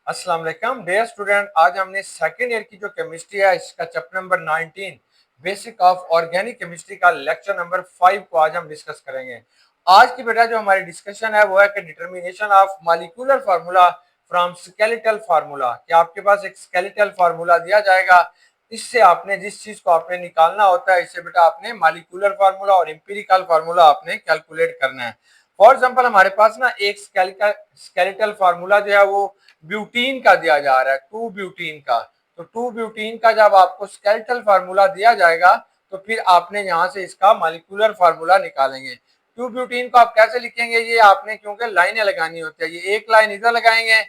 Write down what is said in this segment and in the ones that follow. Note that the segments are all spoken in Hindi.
अस्सलाम वालेकुम डियर स्टूडेंट। आज हमने सेकेंड ईयर की जो केमिस्ट्री है इसका chapter number 19 basic of organic chemistry का लेक्चर नंबर 5 को आज हम डिस्कस करेंगे। आज की बेटा जो हमारी डिस्कशन है वो है कि determination of molecular formula from skeletal formula. कि आपके पास एक स्केलेटल फार्मूला दिया जाएगा, इससे आपने जिस चीज को आपने निकालना होता है इससे बेटा आपने मॉलिक्यूलर फार्मूला और इंपीरिकल फार्मूला आपने कैलकुलेट करना है। फॉर एग्जांपल हमारे पास ना एक स्केलेटल फार्मूला जो है वो ब्यूटीन का दिया जा रहा है, 2 ब्यूटीन का। तो 2 ब्यूटीन का जब आपको स्केलेटल फार्मूला दिया जाएगा तो फिर आपने यहाँ से इसका मॉलिक्यूलर फार्मूला निकालेंगे। 2 ब्यूटीन को आप कैसे लिखेंगे, ये आपने क्योंकि लाइनें लगानी होती है, ये एक लाइन इधर लगाएंगे,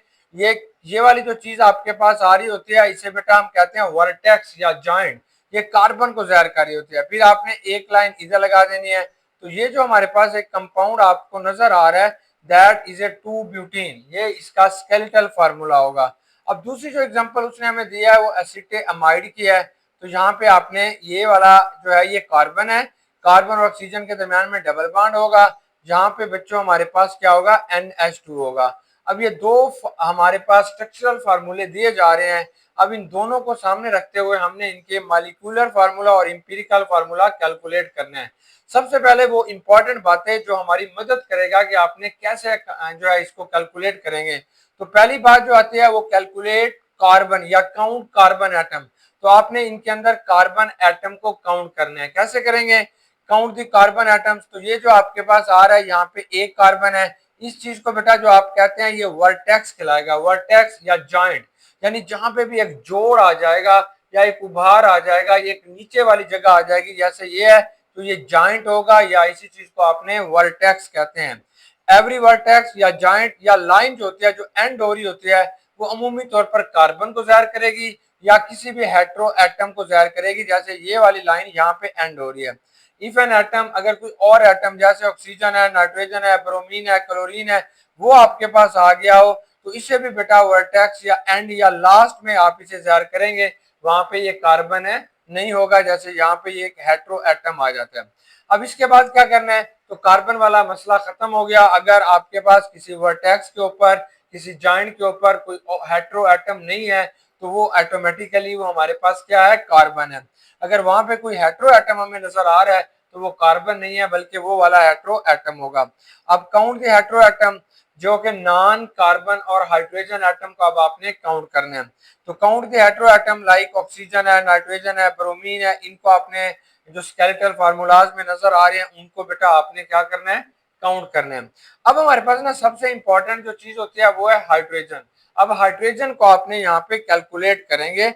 ये वाली जो चीज आपके पास आ रही होती है इसे बेटा हम कहते हैं वर्टेक्स या जॉइंट। ये कार्बन को ज़ाहिर कर रही होती है, फिर आपने एक लाइन इधर लगा देनी है। तो ये जो हमारे पास एक कंपाउंड आपको नजर आ रहा है दैट इज ए 2 ब्यूटीन, ये इसका स्केलेटल फार्मूला होगा। अब दूसरी जो एग्जांपल उसने हमें दिया है वो एसिटेट की है। तो यहाँ पे आपने ये वाला जो है ये कार्बन है, कार्बन और ऑक्सीजन के दरमियान में डबल बॉन्ड होगा, जहाँ पे बच्चों हमारे पास क्या होगा, NH2 होगा। अब ये दो हमारे पास स्ट्रक्चरल फार्मूले दिए जा रहे हैं। अब इन दोनों को सामने रखते हुए हमने इनके मॉलिक्यूलर फार्मूला और इंपीरिकल फार्मूला कैलकुलेट करना है। सबसे पहले वो इंपॉर्टेंट बातें जो हमारी मदद करेगा कि आपने कैसे जो है इसको कैलकुलेट करेंगे। तो पहली बात जो आती है वो कैलकुलेट कार्बन या काउंट कार्बन एटम। तो आपने इनके अंदर कार्बन एटम को काउंट करना है। कैसे करेंगे, काउंट दी कार्बन एटम्स। तो ये जो आपके पास आ रहा है यहाँ पे एक कार्बन है, इस चीज को बेटा जो आप कहते हैं ये वर्टेक्स कहलाएगा, वर्टेक्स या जॉइंट। यानी जहां पे भी एक जोड़ आ जाएगा या एक उभार आ जाएगा, एक नीचे वाली जगह आ जाएगी, जैसे ये है तो ये जॉइंट होगा या इसी चीज को आपने वर्टेक्स कहते हैं। एवरी वर्टेक्स या जॉइंट या लाइन जो होती है, जो एंड हो रही होती है, वो अमूमी तौर पर कार्बन को जाहिर करेगी या किसी भी हेट्रो एटम को जाहिर करेगी, जैसे ये वाली लाइन यहाँ पे एंड हो रही है। इफ एन एटम, अगर कोई और एटम जैसे ऑक्सीजन है, नाइट्रोजन है, ब्रोमीन है, क्लोरीन है, वो आपके पास आ गया हो तो इसे भी बेटा वर्टेक्स या एंड या लास्ट में आप इसे जाहिर करेंगे, वहां पे ये कार्बन है नहीं होगा, जैसे यहाँ पे ये एक हेट्रो एटम आ जाता है। अब इसके बाद क्या करना है, तो कार्बन वाला मसला खत्म हो गया। अगर आपके पास किसी वर्टेक्स के ऊपर, किसी जॉइंट के ऊपर कोई हेट्रो एटम नहीं है तो वो ऑटोमेटिकली वो हमारे पास क्या है, कार्बन है। अगर वहां पे कोई हेट्रो एटम हमें नजर आ रहा है तो वो कार्बन नहीं है बल्कि वो वाला हेट्रो एटम होगा। अब काउंट के हेट्रो एटम जो कि नॉन कार्बन और हाइड्रोजन एटम को अब आपने काउंट करना है। तो काउंट के हेट्रो एटम लाइक ऑक्सीजन है, नाइट्रोजन है, ब्रोमीन है, इनको आपने जो स्केलेटल फार्मूलाज में नजर आ रहे हैं उनको बेटा आपने क्या करना है, काउंट करना है। अब हमारे पास ना सबसे इंपॉर्टेंट जो चीज होती है वो है हाइड्रोजन। अब हाइड्रोजन को आपने यहाँ पे कैलकुलेट करेंगे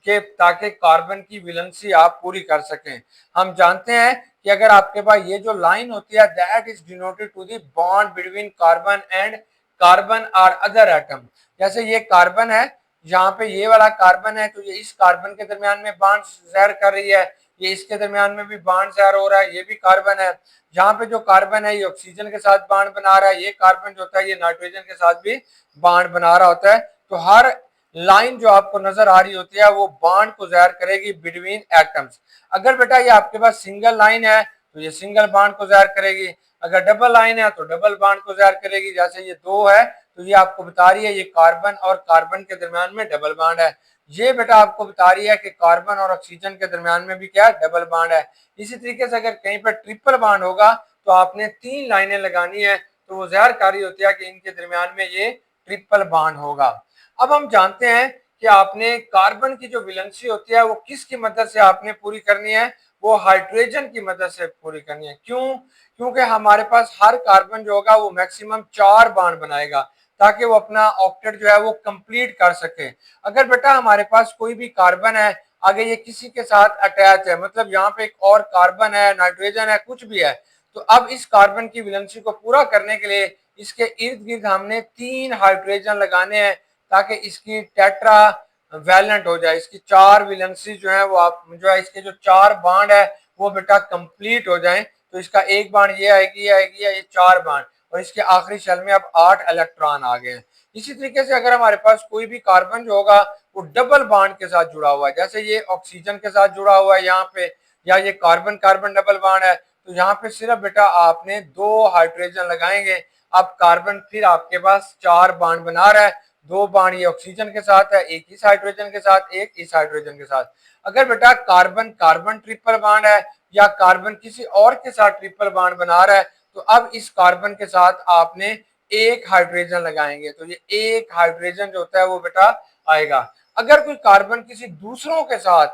कि ताकि कार्बन की वैलेंसी आप पूरी कर सकें। हम जानते हैं कि अगर आपके पास ये जो लाइन होती है that is denoted to the bond between carbon and carbon और अदर एटम। जैसे ये कार्बन है, यहाँ पे ये वाला कार्बन है तो ये इस कार्बन के दरमियान में बॉन्ड शेयर कर रही है, ये इसके दरमियान में भी बॉन्ड शेयर हो रहा है, ये भी कार्बन है। यहाँ पे जो कार्बन है ये ऑक्सीजन के साथ बॉन्ड बना रहा है, ये कार्बन जो होता है ये नाइट्रोजन के साथ भी बॉन्ड बना रहा होता है। तो हर लाइन जो आपको नजर आ रही होती है वो बॉन्ड को जाहिर करेगी बिटवीन एटम्स। अगर बेटा ये आपके पास सिंगल लाइन है तो ये सिंगल बॉन्ड को जाहिर करेगी, अगर डबल लाइन है तो डबल बॉन्ड को जाहिर करेगी। जैसे ये दो है तो ये आपको बता रही है ये कार्बन और कार्बन के दरमियान में डबल बॉन्ड है। ये बेटा आपको बता रही है कि कार्बन और ऑक्सीजन के दरमियान में भी क्या डबल बॉन्ड है। इसी तरीके से अगर कहीं पर ट्रिपल बॉन्ड होगा तो आपने 3 लाइनें लगानी है, तो वो जाहिर कर रही होती है कि इनके दरमियान में ये ट्रिपल बॉन्ड होगा। अब हम जानते हैं कि आपने कार्बन की जो वैलेंसी होती है वो किसकी मदद से आपने पूरी करनी है, वो हाइड्रोजन की मदद से पूरी करनी है। क्यों, क्योंकि हमारे पास हर कार्बन जो होगा वो मैक्सिमम 4 बॉन्ड बनाएगा ताकि वो अपना ऑक्टेट जो है वो कंप्लीट कर सके। अगर बेटा हमारे पास कोई भी कार्बन है, आगे ये किसी के साथ अटैच है, मतलब यहाँ पे एक और कार्बन है, नाइट्रोजन है, कुछ भी है, तो अब इस कार्बन की वैलेंसी को पूरा करने के लिए इसके इर्द गिर्द हमने 3 हाइड्रोजन लगाने हैं ताकि इसकी टेट्रा वैलेंट हो जाए, इसकी 4 वैलेंसी जो है वो आप जो है इसके जो 4 बॉन्ड है वो बेटा कंप्लीट हो जाए। तो इसका एक बॉन्ड ये आएगी, ये आएगी, ये 4 बॉन्ड, और इसके आखिरी शेल में अब 8 इलेक्ट्रॉन आ गए हैं। इसी तरीके से अगर हमारे पास कोई भी कार्बन जो होगा वो डबल बॉन्ड के साथ जुड़ा हुआ है, जैसे ये ऑक्सीजन के साथ जुड़ा हुआ है यहाँ पे, या ये कार्बन कार्बन डबल बॉन्ड है, तो यहाँ पे सिर्फ बेटा आपने 2 हाइड्रोजन लगाएंगे। अब कार्बन फिर आपके पास 4 बॉन्ड बना रहा है दो बाण ये ऑक्सीजन के साथ है, एक इस हाइड्रोजन के साथ, एक इस हाइड्रोजन के साथ। अगर बेटा कार्बन कार्बन ट्रिपल बाण है या कार्बन किसी और के साथ ट्रिपल बाण बना रहा है, तो अब इस कार्बन के साथ आपने एक हाइड्रोजन लगाएंगे, तो ये एक हाइड्रोजन जो होता है वो बेटा आएगा। अगर कोई कार्बन किसी दूसरों के साथ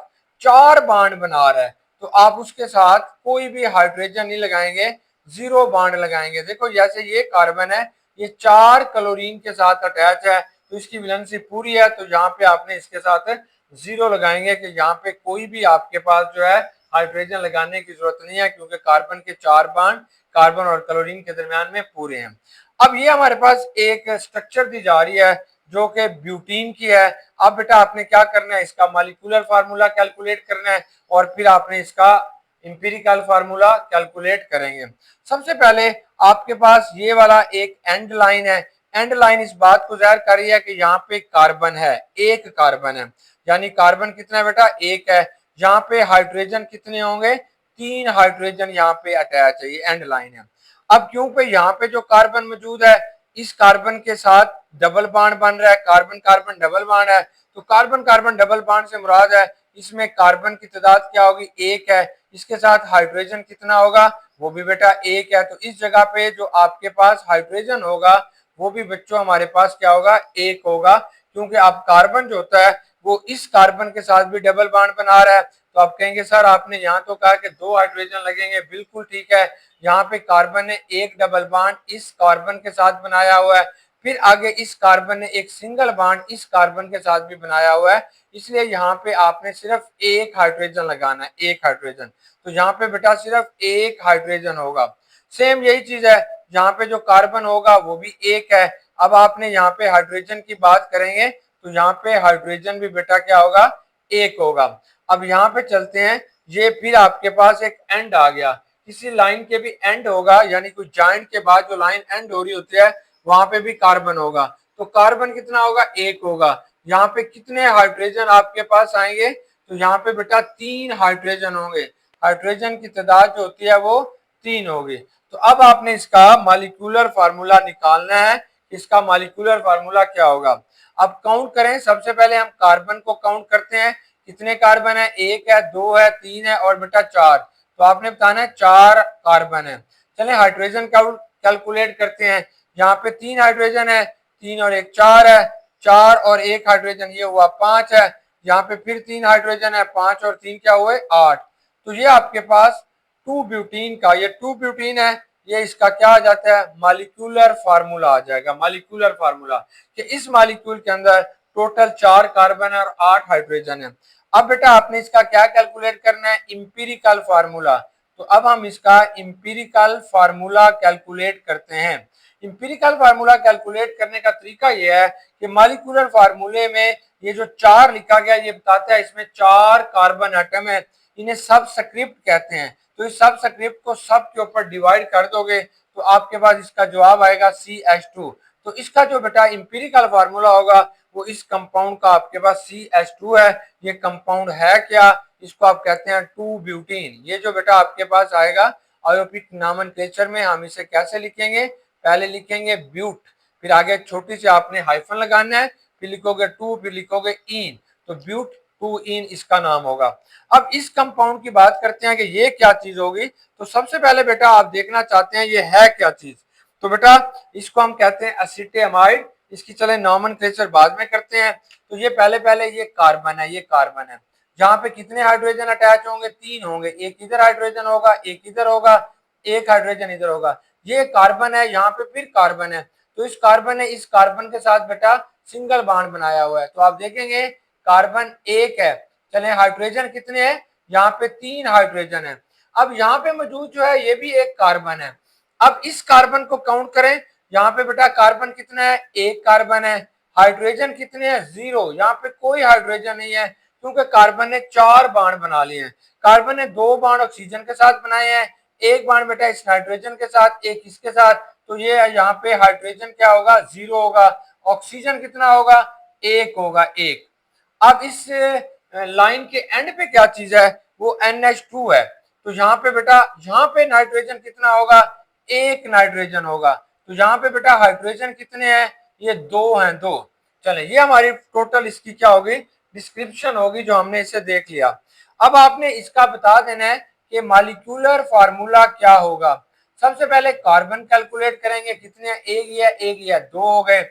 चार बाण बना रहा है, तो आप उसके साथ कोई भी हाइड्रोजन नहीं लगाएंगे, जीरो बाण लगाएंगे। देखो जैसे ये कार्बन है, ये चार क्लोरीन के साथ अटैच है, तो इसकी वैलेंसी पूरी है, तो यहाँ पे आपने इसके साथ जीरो लगाएंगे कि यहाँ पे कोई भी आपके पास जो है हाइड्रोजन लगाने की जरूरत नहीं है, क्योंकि कार्बन के चार बाण कार्बन और क्लोरीन के दरमियान में पूरे हैं। अब ये हमारे पास एक स्ट्रक्चर दी जा रही है जो कि ब्यूटीन की है। अब बेटा आपने क्या करना है, इसका मॉलिक्यूलर फार्मूला कैलकुलेट करना है और फिर आपने इसका इंपीरिकल फार्मूला कैलकुलेट करेंगे। सबसे पहले आपके पास ये वाला एक एंड लाइन है। एंड लाइन इस बात को जाहिर कर रही है कि यहाँ पे कार्बन है, एक कार्बन है, यानी कार्बन कितना है बेटा, एक है। यहाँ पे हाइड्रोजन कितने होंगे, तीन हाइड्रोजन यहाँ पे अटैच है, ये एंड लाइन है। अब क्योंकि यहाँ पे जो कार्बन मौजूद है, इस कार्बन के साथ डबल बॉन्ड बन रहा है, कार्बन कार्बन डबल बॉन्ड है, तो कार्बन कार्बन डबल बॉन्ड से मुराद है इसमें कार्बन की तादाद क्या होगी, एक है। इसके साथ हाइड्रोजन कितना होगा, वो भी बेटा एक है। तो इस जगह पे जो आपके पास हाइड्रोजन होगा वो भी बच्चों हमारे पास क्या होगा, एक होगा, क्योंकि अब कार्बन जो होता है वो इस कार्बन के साथ भी डबल बॉन्ड बना रहा है। तो आप कहेंगे सर आपने यहाँ तो कहा कि दो हाइड्रोजन लगेंगे, बिल्कुल ठीक है। यहाँ पे कार्बन ने एक डबल बॉन्ड इस कार्बन के साथ बनाया हुआ है, फिर आगे इस कार्बन ने एक सिंगल बॉन्ड इस कार्बन के साथ भी बनाया हुआ है, इसलिए यहाँ पे आपने सिर्फ एक हाइड्रोजन लगाना है, एक हाइड्रोजन। तो यहाँ पे बेटा सिर्फ एक हाइड्रोजन होगा। सेम यही चीज है, यहाँ पे जो कार्बन होगा वो भी एक है। अब आपने यहाँ पे हाइड्रोजन की बात करेंगे तो यहाँ पे हाइड्रोजन भी बेटा क्या होगा, एक होगा। अब यहाँ पे चलते हैं, ये फिर आपके पास एक एंड आ गया, किसी लाइन के भी एंड होगा, यानी कोई जॉइंट के बाद जो लाइन एंड हो रही होती है वहां पे भी कार्बन होगा, तो कार्बन कितना होगा, एक होगा। यहाँ पे कितने हाइड्रोजन आपके पास आएंगे, तो यहाँ पे बेटा तीन हाइड्रोजन होंगे, हाइड्रोजन की तादाद जो होती है वो तीन होगी। तो अब आपने इसका मॉलिक्यूलर फार्मूला निकालना है, इसका मॉलिक्यूलर फार्मूला क्या होगा। अब काउंट करें, सबसे पहले हम कार्बन को काउंट करते हैं, कितने कार्बन है, एक है, दो है, तीन है और बेटा चार। तो आपने बताना है चार कार्बन है। चले हाइड्रोजन कैलकुलेट करते हैं, यहाँ पे तीन हाइड्रोजन है, तीन और एक चार है, चार और एक हाइड्रोजन ये हुआ पांच है, यहाँ पे फिर तीन हाइड्रोजन है, पांच और तीन क्या हुए, आठ। तो ये आपके पास टू ब्यूटीन का, ये टू ब्यूटीन है, ये इसका क्या आ जाता है, मॉलिक्यूलर फार्मूला आ जाएगा। मॉलिक्यूलर फार्मूला कि इस मॉलिक्यूल के अंदर टोटल चार कार्बन है और आठ हाइड्रोजन है। अब बेटा आपने इसका क्या कैलकुलेट करना है, इंपीरिकल फार्मूला। तो अब हम इसका इंपीरिकल फार्मूला कैलकुलेट करते हैं। इंपीरिकल फार्मूला कैलकुलेट करने का तरीका यह है कि मॉलिक्यूलर फार्मूले में ये जो चार लिखा गया ये बताता है इसमें चार कार्बन एटम है, इन्हें सब स्क्रिप्ट कहते हैं। तो इस सब स्क्रिप्ट को सब के ऊपर डिवाइड कर दोगे तो आपके पास इसका जवाब आएगा CH2। तो इसका जो बेटा इंपीरिकल फार्मूला होगा वो इस कंपाउंड का आपके पास CH2 है। ये कंपाउंड है क्या, इसको आप कहते हैं टू ब्यूटीन। ये जो बेटा आपके पास आएगा आयोपिक नॉमेनक्लेचर में हम इसे कैसे लिखेंगे, पहले लिखेंगे ब्यूट, फिर आगे छोटी सी आपने हाइफन लगाना है, फिर लिखोगे टू, फिर लिखोगे इन, तो ब्यूट टू इन इसका नाम होगा। अब इस कंपाउंड की बात करते हैं कि ये क्या चीज होगी। तो सबसे पहले बेटा आप देखना चाहते हैं ये है क्या चीज, तो बेटा इसको हम कहते हैं एसिटेमाइड। इसकी चले नॉमेनक्लेचर बाद में करते हैं। तो ये पहले ये कार्बन है, ये कार्बन है, जहां पे कितने हाइड्रोजन अटैच होंगे, तीन होंगे, एक इधर हाइड्रोजन होगा, एक इधर होगा, एक हाइड्रोजन इधर होगा। ये कार्बन है, यहाँ पे फिर कार्बन है, तो इस कार्बन ने इस कार्बन के साथ बेटा सिंगल बॉन्ड बनाया हुआ है। तो आप देखेंगे कार्बन एक है, चले हाइड्रोजन कितने हैं, यहाँ पे तीन हाइड्रोजन है। अब यहाँ पे मौजूद जो है ये भी एक कार्बन है। अब इस कार्बन को काउंट करें, यहाँ पे बेटा कार्बन कितना है, एक कार्बन है, हाइड्रोजन कितने हैं, जीरो, यहाँ पे कोई हाइड्रोजन नहीं है, क्योंकि कार्बन ने चार बॉन्ड बना लिए हैं। कार्बन ने दो बॉन्ड ऑक्सीजन के साथ बनाए हैं, एक बॉन्ड बेटा इस नाइट्रोजन के साथ, एक इसके साथ, तो ये यहाँ पे हाइड्रोजन क्या होगा, जीरो होगा, ऑक्सीजन कितना होगा, एक होगा, एक। अब इस लाइन के एंड पे क्या चीज है, वो NH2 है। तो यहाँ पे बेटा यहाँ पे नाइट्रोजन कितना होगा, एक नाइट्रोजन होगा। तो यहाँ पे बेटा हाइड्रोजन कितने हैं, ये दो हैं, दो। चले, ये हमारी टोटल इसकी क्या होगी, डिस्क्रिप्शन होगी जो हमने इसे देख लिया। अब आपने इसका बता देना है कि मॉलिक्यूलर फार्मूला क्या होगा। सबसे पहले कार्बन कैलकुलेट करेंगे, कितने, एक या दो हो गए।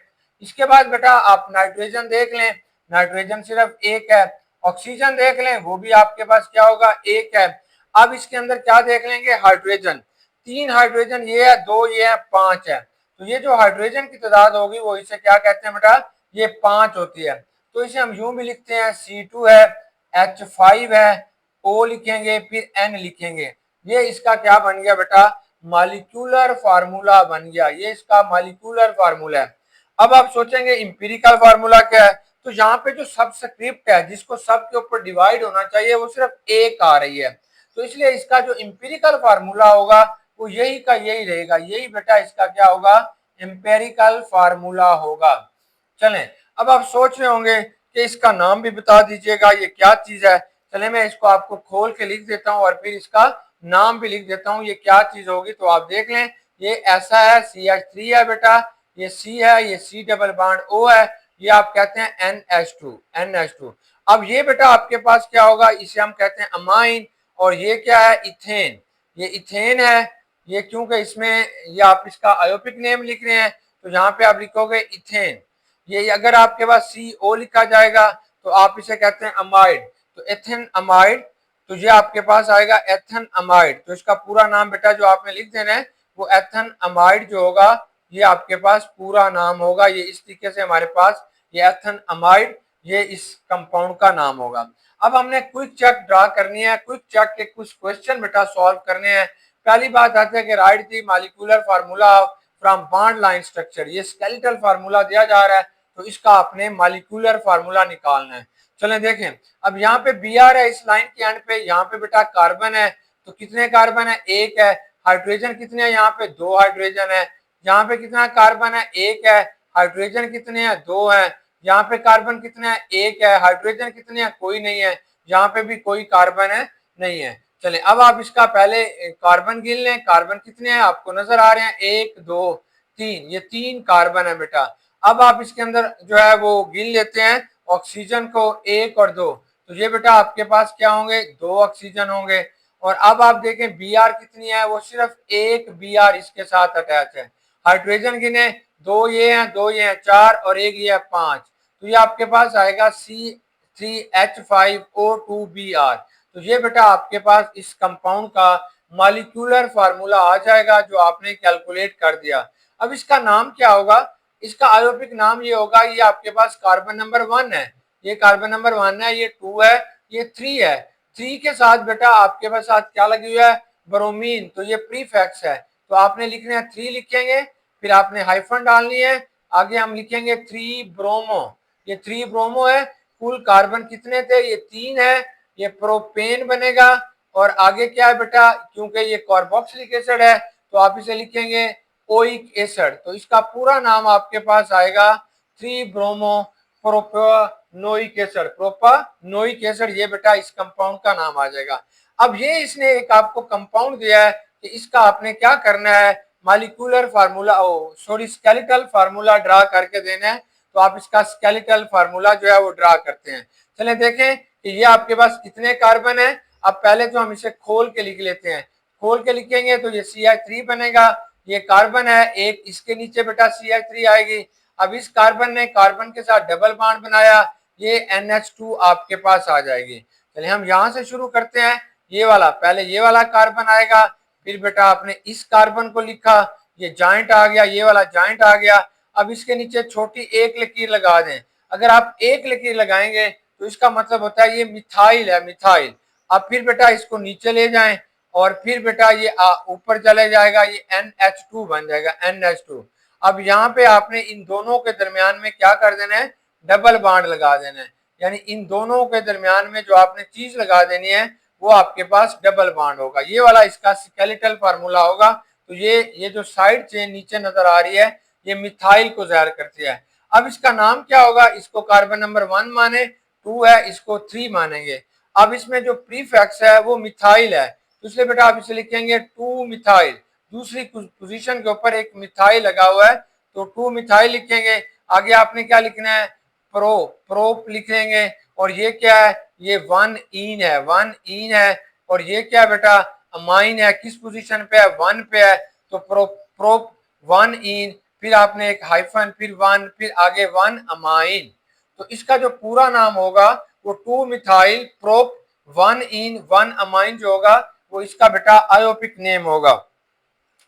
इसके बाद बेटा आप नाइट्रोजन देख लें, नाइट्रोजन सिर्फ एक है। ऑक्सीजन देख लें, वो भी आपके पास क्या होगा, एक है। अब इसके अंदर क्या देख लेंगे, हाइड्रोजन, तीन हाइड्रोजन ये है, दो ये है, पांच है। तो ये जो हाइड्रोजन की तादाद होगी वो इसे क्या कहते हैं बेटा, ये पांच होती है। तो इसे हम यूं भी लिखते हैं, C2 है, H5 है, O लिखेंगे, फिर N लिखेंगे। ये इसका क्या बन गया बेटा, मॉलिक्यूलर फार्मूला बन गया। ये इसका मॉलिक्यूलर फार्मूला है। अब आप सोचेंगे इंपीरिकल फार्मूला क्या है, तो यहाँ पे जो सबस्क्रिप्ट है जिसको सब के ऊपर डिवाइड होना चाहिए वो सिर्फ एक आ रही है। तो इसलिए इसका जो इंपीरिकल फार्मूला होगा वो यही का यही रहेगा, यही बेटा इसका क्या होगा, इंपेरिकल फार्मूला होगा। चलें, अब आप सोच रहे होंगे कि इसका नाम भी बता दीजिएगा, ये क्या चीज है। चले मैं इसको आपको खोल के लिख देता हूं और फिर इसका नाम भी लिख देता हूं, ये क्या चीज होगी। तो आप देख लें, ये ऐसा है, CH3 है बेटा, ये C है, ये C डबल बॉन्ड O है, ये आप कहते हैं NH2। अब ये बेटा आपके पास क्या होगा, इसे हम कहते हैं अमाइन। और ये क्या है, इथेन, ये इथेन है। ये क्योंकि इसमें ये आप इसका आयोपिक नेम लिख रहे हैं, तो यहाँ पे आप लिखोगे इथेन। ये अगर आपके पास CO लिखा जाएगा तो आप इसे कहते हैं अमाइड, तो एथेन अमाइड। तो ये आपके पास आएगा एथन अमाइड। तो इसका पूरा नाम बेटा जो आपने लिख देना है वो एथन अमाइड जो होगा, ये आपके पास पूरा नाम होगा। ये इस तरीके से हमारे पास ये एथन अमाइड, ये इस कंपाउंड का नाम होगा। अब हमने क्विक चेक ड्रा करनी है, क्विक चेक के कुछ क्वेश्चन बेटा सॉल्व करने हैं। पहली बात आती है कि right the molecular formula from bond line structure. ये स्केलेटल फार्मूला दिया जा रहा है, तो इसका आपने मॉलिक्यूलर फार्मूला निकालना है। चलें देखें, अब यहाँ पे Br है इस लाइन के एंड पे, यहाँ पे बेटा कार्बन है, तो कितने कार्बन है, एक है। हाइड्रोजन कितने हैं, यहाँ पे दो हाइड्रोजन है। यहाँ पे कितना कार्बन है, एक है। हाइड्रोजन कितने हैं, दो है। यहाँ पे कार्बन कितने हैं, एक है। हाइड्रोजन कितने हैं, कोई नहीं है। यहाँ पे भी कोई कार्बन है नहीं है। चले, अब आप इसका पहले कार्बन गिन लें, कार्बन कितने हैं आपको नजर आ रहे हैं, एक दो तीन, ये तीन कार्बन है बेटा। अब आप इसके अंदर जो है वो गिन लेते हैं ऑक्सीजन को, एक और दो, तो ये बेटा आपके पास क्या होंगे, दो ऑक्सीजन होंगे। और अब आप देखें Br कितनी है, वो सिर्फ एक Br इसके साथ अटैच है। हाइड्रोजन गिने, दो ये हैं, दो ये हैं, चार, और एक ये है, पांच। तो ये आपके पास आएगा C3H5O2Br। तो ये बेटा आपके पास इस कंपाउंड का मॉलिक्यूलर फार्मूला आ जाएगा जो आपने कैलकुलेट कर दिया। अब इसका नाम क्या होगा, इसका आयोपिक नाम ये होगा, ये आपके पास कार्बन नंबर 1 है, ये कार्बन नंबर 1 है, ये 2 है, ये 3 है। 3 के साथ बेटा आपके पास साथ क्या लगी हुआ है, ब्रोमीन, तो ये प्रीफिक्स है। तो आपने लिखना है 3 लिखेंगे, फिर आपने हाइफन डालनी है, आगे हम लिखेंगे 3 ब्रोमो। ये 3 ब्रोमो है। कुल कार्बन कितने थे, ये 3 है, ये प्रोपेन बनेगा। और आगे क्या है बेटा, क्योंकि ये कार्बोक्सिलिक एसिड है तो आप इसे लिखेंगे ओइक एसिड। तो इसका पूरा नाम आपके पास आएगा 3 bromo propanoic acid, propanoic acid, ये बेटा इस कंपाउंड का नाम आ जाएगा। अब ये इसने एक आपको कंपाउंड दिया है कि इसका आपने क्या करना है, molecular formula, sorry skeletal formula draw करके देना है। तो आप इसका स्केलेटल फार्मूला जो है वो ड्रा करते हैं। चले देखें कि ये आपके पास कितने कार्बन है। अब पहले तो हम इसे खोल के लिख लेते हैं, खोल के लिखेंगे तो ये CH3 बनेगा, ये कार्बन है एक, इसके नीचे बेटा CH3 आएगी। अब इस कार्बन ने कार्बन के साथ डबल बॉन्ड बनाया, ये NH2 आपके पास आ जाएगी। चलिए हम यहां से शुरू करते हैं, ये वाला, पहले ये वाला कार्बन आएगा, फिर बेटा आपने इस कार्बन को लिखा, ये जॉइंट आ गया, ये वाला जॉइंट आ गया। अब इसके नीचे छोटी एक लकीर लगा दें। अगर आप एक लकीर लगाएंगे तो इसका मतलब होता है ये मिथाइल है, मिथाइल। अब फिर बेटा इसको नीचे ले जाएं और फिर बेटा ये ऊपर चले जाएगा, ये NH2 बन जाएगा, NH2। अब यहाँ पे आपने इन दोनों के दरमियान में क्या कर देना है, डबल बॉन्ड लगा देना है। यानी इन दोनों के दरमियान में जो आपने चीज लगा देनी है वो आपके पास डबल बॉन्ड होगा। ये वाला इसका स्केलेटल फार्मूला होगा। तो ये जो साइड चेन नीचे नजर आ रही है ये मिथाइल को जाहिर करती है। अब इसका नाम क्या होगा, इसको कार्बन नंबर 1 माने, 2 है, इसको 3 मानेंगे। अब इसमें जो प्रीफिक्स है वो मिथाइल है, तो इसलिए बेटा आप इसे लिखेंगे 2 मिथाइल। दूसरी पोजीशन के ऊपर एक मिथाइल लगा हुआ है तो 2 मिथाइल लिखेंगे। आगे आपने क्या लिखना है, प्रोप लिख लेंगे। और ये क्या है, ये 1 इन है, 1 इन है। और ये क्या है बेटा, अमाइन है, किस पोजीशन पे है, 1 पे है। तो प्रोप 1 इन, फिर आपने एक हाइफन, फिर 1, फिर आगे 1 अमाइन। तो इसका जो पूरा नाम होगा वो 2 मिथाइल प्रोप 1 इन 1 अमाइन जो होगा वो इसका बेटा आयोपिक नेम होगा।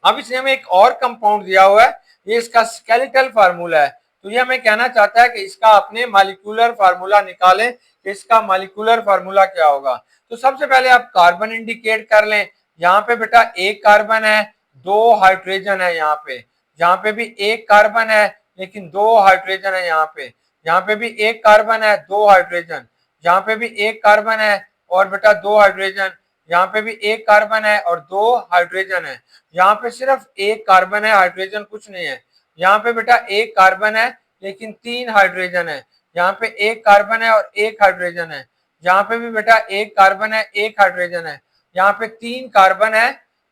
अब इसने हमें एक और कंपाउंड दिया हुआ है, ये इसका स्केलेटल फार्मूला है। तो ये हमें कहना चाहता है कि इसका अपने मालिक्यूलर फार्मूला निकालें कि इसका मालिक्यूलर फार्मूला क्या होगा। तो सबसे पहले आप कार्बन इंडिकेट कर लें। यहाँ पे बेटा एक कार्बन है, 2 हाइड्रोजन है। यहाँ पे भी एक कार्बन है लेकिन 2 हाइड्रोजन है। यहाँ पे भी एक कार्बन है, 2 हाइड्रोजन। यहाँ पे भी एक कार्बन है और बेटा 2 हाइड्रोजन। यहाँ पे भी एक कार्बन है और 2 हाइड्रोजन है। यहाँ पे सिर्फ एक कार्बन है, हाइड्रोजन कुछ नहीं है। यहाँ पे बेटा एक कार्बन है लेकिन 3 हाइड्रोजन है। यहाँ पे एक कार्बन है और एक हाइड्रोजन है। यहाँ पे भी बेटा एक कार्बन है, एक हाइड्रोजन है। यहाँ पे 3 कार्बन है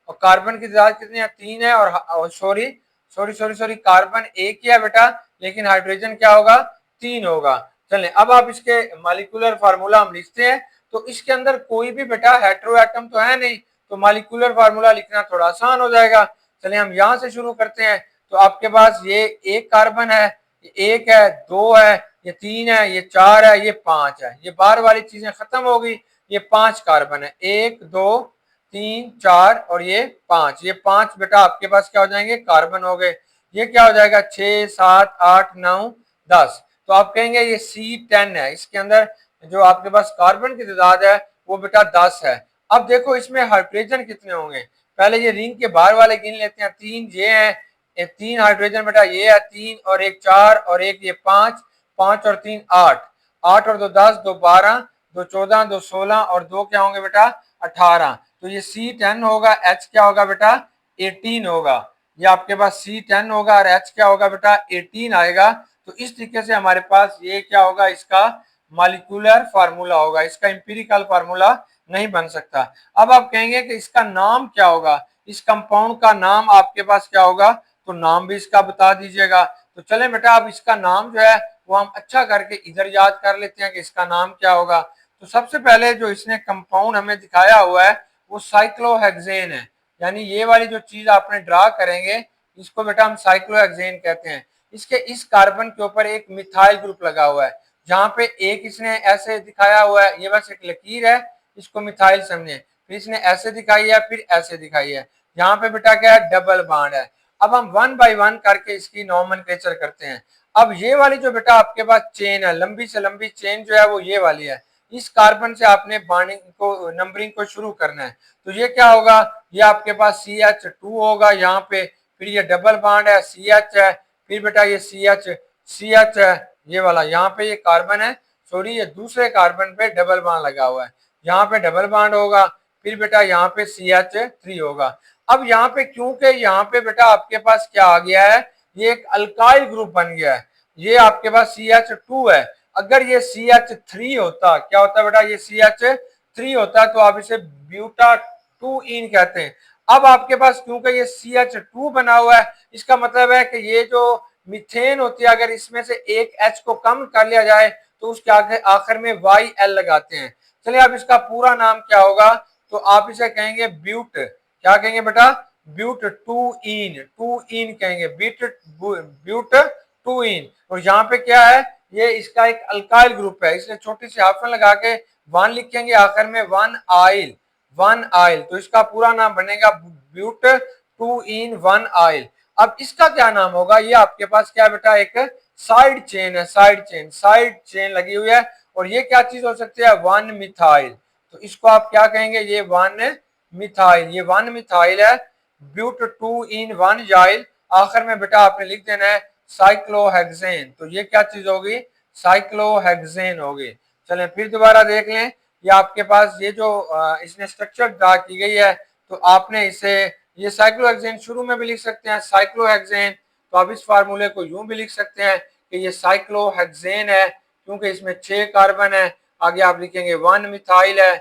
और कार्बन की तादाद कितनी है, 3 है। और सॉरी कार्बन एक ही है बेटा, लेकिन हाइड्रोजन क्या होगा, 3 होगा। चलें अब आप इसके मॉलिक्यूलर फार्मूला हम लिखते हैं। तो इसके अंदर कोई भी बेटा हेटेरो एटम तो है नहीं, तो मॉलिक्यूलर फार्मूला लिखना थोड़ा आसान हो जाएगा। चलिए हम यहां से शुरू करते हैं। तो आपके पास ये एक कार्बन है, ये एक है, 2 है, ये 3 है, ये 4 है, ये 5 है। ये बार वाली चीजें खत्म हो गई। ये 5 कार्बन है, 1 2 3 4 और ये 5। ये 5 बेटा आपके पास क्या हो जाएंगे, कार्बन हो गए। ये क्या हो जाएगा, 6 7 8 9 10। तो आप कहेंगे ये C10 है। इसके अंदर जो आपके पास कार्बन की तादाद है वो बेटा 10 है। अब देखो इसमें हाइड्रोजन कितने होंगे, पहले ये रिंग के बाहर वाले गिन लेते हैं। 3 ये है, 3 हाइड्रोजन बेटा ये है, 3 और एक 4 और एक ये 5, 5 और 3 8, 8 और 2 10, 2 12, 2 14, 2 16 और 2 क्या होंगे बेटा 18। तो ये C10 होगा। H क्या होगा बेटा 18 होगा। ये आपके पास C10 होगा और H क्या होगा बेटा 18 आएगा। तो इस तरीके से हमारे पास ये क्या होगा, इसका मॉलिक्यूलर फार्मूला होगा। इसका इंपीरिकल फार्मूला नहीं बन सकता। अब आप कहेंगे कि इसका नाम क्या होगा, इस कंपाउंड का नाम आपके पास क्या होगा, तो नाम भी इसका बता दीजिएगा। तो चलें बेटा अब इसका नाम जो है वो हम अच्छा करके इधर याद कर लेते हैं कि इसका नाम क्या होगा। तो सबसे पहले जो इसने कंपाउंड हमें दिखाया हुआ है वो साइक्लोहेक्सेन है। यानी ये वाली जो चीज आपने ड्रा करेंगे इसको बेटा हम साइक्लोहेक्सेन कहते हैं। इसके इस कार्बन के ऊपर एक मिथाइल ग्रुप लगा हुआ है। जहां पे एक इसने ऐसे दिखाया हुआ है, ये बस एक लकीर है, इसको मिथाइल समझे। फिर इसने ऐसे दिखाई है, फिर ऐसे दिखाई है। यहाँ पे बेटा क्या है, डबल बॉन्ड है। अब हम 1 बाय 1 करके इसकी नॉमेनक्लेचर करते हैं। अब ये वाली जो बेटा आपके पास चेन है, लंबी से लंबी चेन जो है वो ये वाली है। इस कार्बन से आपने बॉन्डिंग को, नंबरिंग को शुरू करना है। तो ये क्या होगा, ये आपके पास CH2 होगा यहाँ पे। फिर ये डबल बॉन्ड है, CH है। फिर बेटा ये CH है, ये वाला यहाँ पे ये कार्बन है, सॉरी ये दूसरे कार्बन पे डबल बॉन्ड लगा हुआ है। यहाँ पे डबल बॉन्ड होगा। फिर बेटा यहाँ पे CH3 होगा। अब यहाँ पे क्योंकि यहाँ पे बेटा आपके पास क्या आ गया है, ये एक अल्काइल ग्रुप बन गया है। ये आपके पास CH2 है। अगर ये CH3 होता, क्या होता बेटा, ये CH3 होता तो आप इसे ब्यूटा 2 इन कहते हैं। अब आपके पास क्योंकि ये CH2 बना हुआ है, इसका मतलब है कि ये जो मीथेन होती है, अगर इसमें से एक H को कम कर लिया जाए तो उसके आगे आखिर में YL लगाते हैं। चलिए अब इसका पूरा नाम क्या होगा, तो आप इसे कहेंगे ब्यूट, क्या कहेंगे बेटा, ब्यूट 2 इन कहेंगे, ब्यूट 2 इन। और यहाँ पे क्या है, ये इसका एक अल्काइल ग्रुप है, इसलिए छोटी सी हाइफन लगा के 1 लिखेंगे, आखिर में 1 आइल। तो इसका पूरा नाम बनेगा ब्यूट 2 इन 1 आइल। अब इसका क्या नाम होगा, ये आपके पास क्या बेटा, एक साइड चेन है, साइड चेन लगी हुई है। और ये क्या चीज हो सकती है, 1 मिथाइल। तो इसको आप क्या कहेंगे, ये 1 मिथाइल, ये 1 मिथाइल है। ब्यूट 2 इन 1 जाइल। आखिर में बेटा आपने लिख देना है साइक्लोहेक्सेन। तो ये क्या चीज होगी, साइक्लोहेक्सेन होगी। चलें फिर दोबारा देख लें। ये आपके पास ये जो इसने स्ट्रक्चर ड्रा की गई है, तो आपने इसे, ये साइक्लोहेक्सेन शुरू में भी लिख सकते हैं साइक्लोहेक्सेन। तो आप इस फार्मूले को यूं भी लिख सकते हैं कि ये साइक्लोहेक्सेन है, क्योंकि इसमें 6 कार्बन है। आगे आप लिखेंगे 1 मिथाइल है,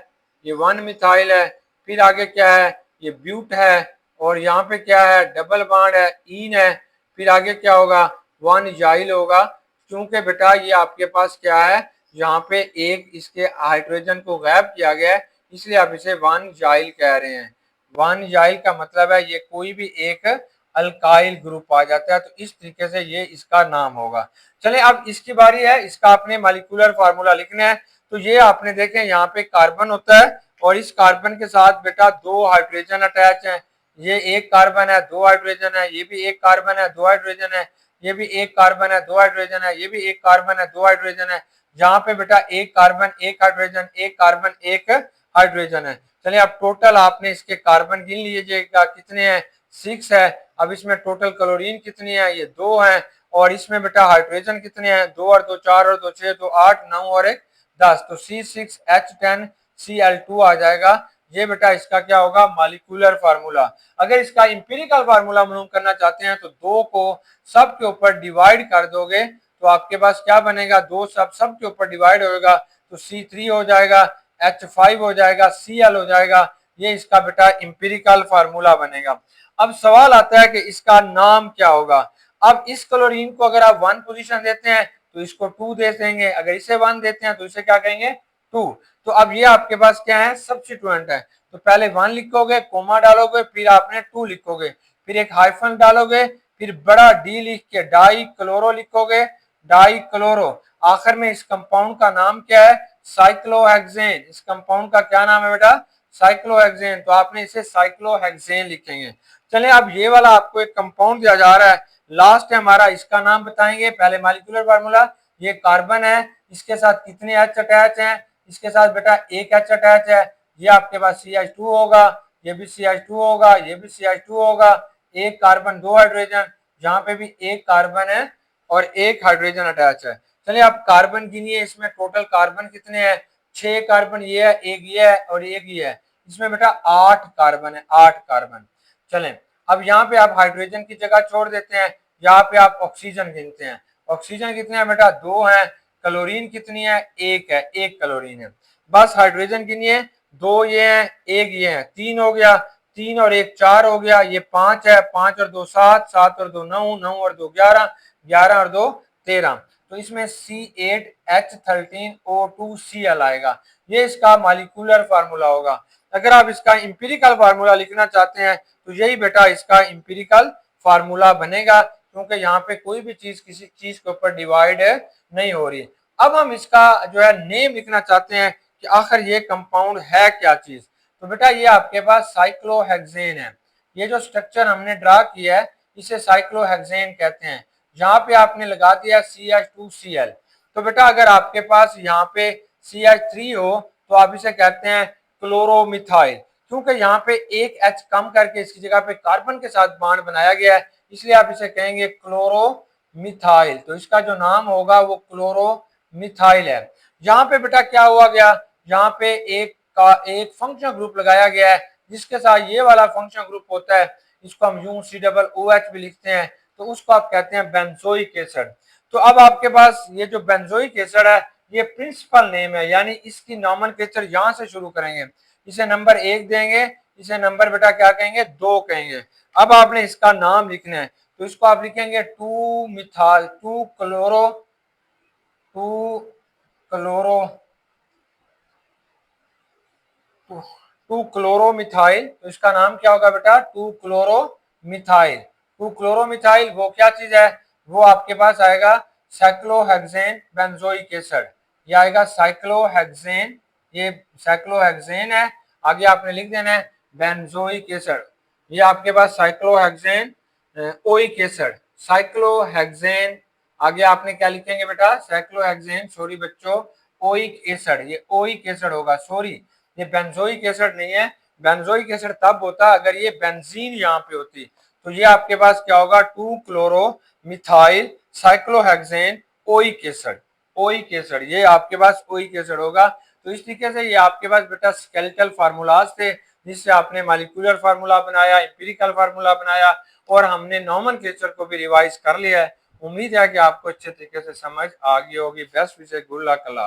ये 1 मिथाइल है। फिर आगे क्या है, ये ब्यूट है। और यहाँ पे क्या है, डबल बॉन्ड है, इन है। फिर आगे क्या होगा, 1 जाइल होगा। क्योंकि बेटा ये आपके पास क्या है, यहाँ पे एक इसके हाइड्रोजन को गायब किया गया है, इसलिए आप इसे वन जाइल कह रहे हैं। वन जाइल का मतलब है ये कोई भी एक अल्काइल ग्रुप आ जाता है, तो इस तरीके से ये इसका नाम होगा। चले अब इसकी बारी है, इसका आपने मॉलिक्यूलर फार्मूला लिखना है। तो ये आपने देखें यहाँ पे कार्बन होता है और इस कार्बन के साथ बेटा दो हाइड्रोजन अटैच है। ये एक कार्बन है, दो हाइड्रोजन है, ये भी एक कार्बन है, दो हाइड्रोजन है, ये भी एक कार्बन है, दो हाइड्रोजन है, ये भी एक कार्बन है, दो हाइड्रोजन है। जहां पे बेटा एक कार्बन एक हाइड्रोजन, एक कार्बन एक हाइड्रोजन है। चलिए अब टोटल आपने इसके कार्बन गिन लीजिएगा कितने हैं, 6 है। अब इसमें टोटल क्लोरीन कितनी है, ये 2 है। और इसमें बेटा हाइड्रोजन कितने हैं, 2 और 2 4 और 2 6, 2 8 9 और 1 10, तो C6H10Cl2 आ जाएगा। ये बेटा इसका क्या होगा, मॉलिक्यूलर फार्मूला। अगर इसका इंपीरिकल फार्मूला मालूम करना चाहते हैं तो 2 को सब के ऊपर डिवाइड कर दोगे तो आपके पास क्या बनेगा, 2 सब के ऊपर डिवाइड होगा तो C3 हो जाएगा, H5 हो जाएगा, Cl हो जाएगा। ये इसका बेटा इंपीरिकल फार्मूला बनेगा। अब सवाल आता है कि इसका नाम क्या होगा। अब इस क्लोरीन को अगर आप 1 पोजीशन देते हैं तो इसको 2 दे देंगे, अगर इसे 1 देते हैं तो इसे क्या कहेंगे, 2। तो अब ये आपके पास क्या है, सब्स्टिट्यूएंट है। तो पहले 1 लिखोगे, कोमा डालोगे, फिर आपने 2 लिखोगे, फिर एक हाइफन डालोगे, फिर बड़ा डी लिख के डाई क्लोरो लिखोगे, डाई क्लोरो। आखिर में इस कंपाउंड का नाम क्या है, साइक्लोहेक्सेन। इस कंपाउंड का क्या नाम है बेटा, साइक्लोहेक्सेन। तो आपने इसे साइक्लोहेक्सेन लिखेंगे। चलिए अब ये वाला आपको एक कंपाउंड दिया जा रहा है, लास्ट है हमारा, इसका नाम बताएंगे। पहले मॉलिक्यूलर फार्मूला, ये कार्बन है, इसके साथ कितने एच अटैच हैं, इसके साथ बेटा एक एच अटैच है। ये आपके पास CH2 होगा, ये भी CH2 होगा, ये भी CH2 होगा। एक कार्बन दो हाइड्रोजन, यहाँ पे भी एक कार्बन है और एक हाइड्रोजन अटैच है। चलिए आप कार्बन गिनिए, इसमें टोटल कार्बन कितने हैं, 6 कार्बन ये है, एक ये है और एक ये है। इसमें बेटा 8 कार्बन है, 8 कार्बन। चलें अब यहाँ पे आप हाइड्रोजन की जगह छोड़ देते हैं, यहाँ पे आप ऑक्सीजन गिनते हैं। ऑक्सीजन कितने हैं बेटा, 2 है। क्लोरीन कितनी है, 1 है, 1 क्लोरीन है। बस हाइड्रोजन गिनिए, 2 ये है, 1 ये है, 3 हो गया, 3 और 1 4 हो गया, ये 5 है, 5 और 2 7, 7 और 2 9, 9 और 2 11, 11 और 2 13। तो इसमें C8H13O2Cl आएगा। ये इसका मॉलिक्यूलर फार्मूला होगा। अगर आप इसका इंपीरिकल फार्मूला लिखना चाहते हैं तो यही बेटा इसका इंपीरिकल फार्मूला बनेगा, क्योंकि यहाँ पे कोई भी चीज किसी चीज के ऊपर डिवाइड नहीं हो रही। अब हम इसका जो है नेम लिखना चाहते हैं कि आखिर ये कंपाउंड है क्या चीज। तो बेटा ये आपके पास साइक्लोहेक्सेन है। ये जो स्ट्रक्चर हमने ड्रा किया है इसे साइक्लोहेक्सेन कहते हैं। यहाँ पे आपने लगा दिया CH2Cl। तो बेटा अगर आपके पास यहाँ पे CH3 हो तो आप इसे कहते हैं क्लोरोमिथाइल, क्योंकि यहाँ पे एक H कम करके इसकी जगह पे कार्बन के साथ बॉन्ड बनाया गया है, इसलिए आप इसे कहेंगे क्लोरोमिथाइल। तो इसका जो नाम होगा वो क्लोरोमिथाइल है। यहाँ पे बेटा क्या हुआ गया, यहाँ पे एक फंक्शन ग्रुप लगाया गया है जिसके साथ ये वाला फंक्शन ग्रुप होता है, इसको हम UCOOH भी लिखते हैं, तो उसको आप कहते हैं बेंजोइक एसिड। तो अब आपके पास ये जो बेंजोइक एसिड है ये प्रिंसिपल नेम है, यानी इसकी नॉमेनक्लेचर यहाँ से शुरू करेंगे। इसे नंबर 1 देंगे, इसे नंबर बेटा क्या कहेंगे, 2 कहेंगे। अब आपने इसका नाम लिखना है, तो इसको आप लिखेंगे 2 मिथाइल 2 क्लोरो 2 क्लोरो 2 क्लोरोमिथाइल। तो इसका नाम क्या होगा बेटा, 2 क्लोरोमिथाइल। 2 क्लोरोमिथाइल वो क्या चीज है, वो आपके पास आएगा साइक्लोहेक्सेन बेंजोइक एसिड। ये आएगा साइक्लोहेक्सेन, ये साइक्लोहेक्सेन है। आगे आपने लिख देना है बेंजोइक एसिड। ये आपके पास साइक्लोहेक्सेन ओइक एसिड, साइक्लोहेक्सेन। आगे आपने क्या लिखेंगे बेटा, साइक्लोहेक्सेन, सॉरी बच्चों, ओइक एसिड। ये ओइक एसिड होगा, सॉरी ये बेंजोइक एसिड नहीं है। बेंजोइक एसिड तब होता अगर ये बेंजीन यहाँ पे होती। तो ये आपके पास क्या होगा, 2 chloro methyl cyclohexane oic acid. Oic acid ये आपके पास ओइक एसिड होगा। तो इस तरीके से ये आपके पास बेटा स्केलेटल फार्मूलाज थे, जिससे आपने मॉलिक्यूलर फार्मूला बनाया, इंपीरिकल फार्मूला बनाया और हमने नॉमेनक्लेचर को भी रिवाइज कर लिया है। उम्मीद है कि आपको अच्छे तरीके से समझ आ गई होगी। बेस्ट विशेष, गुड लक, अल्लाह।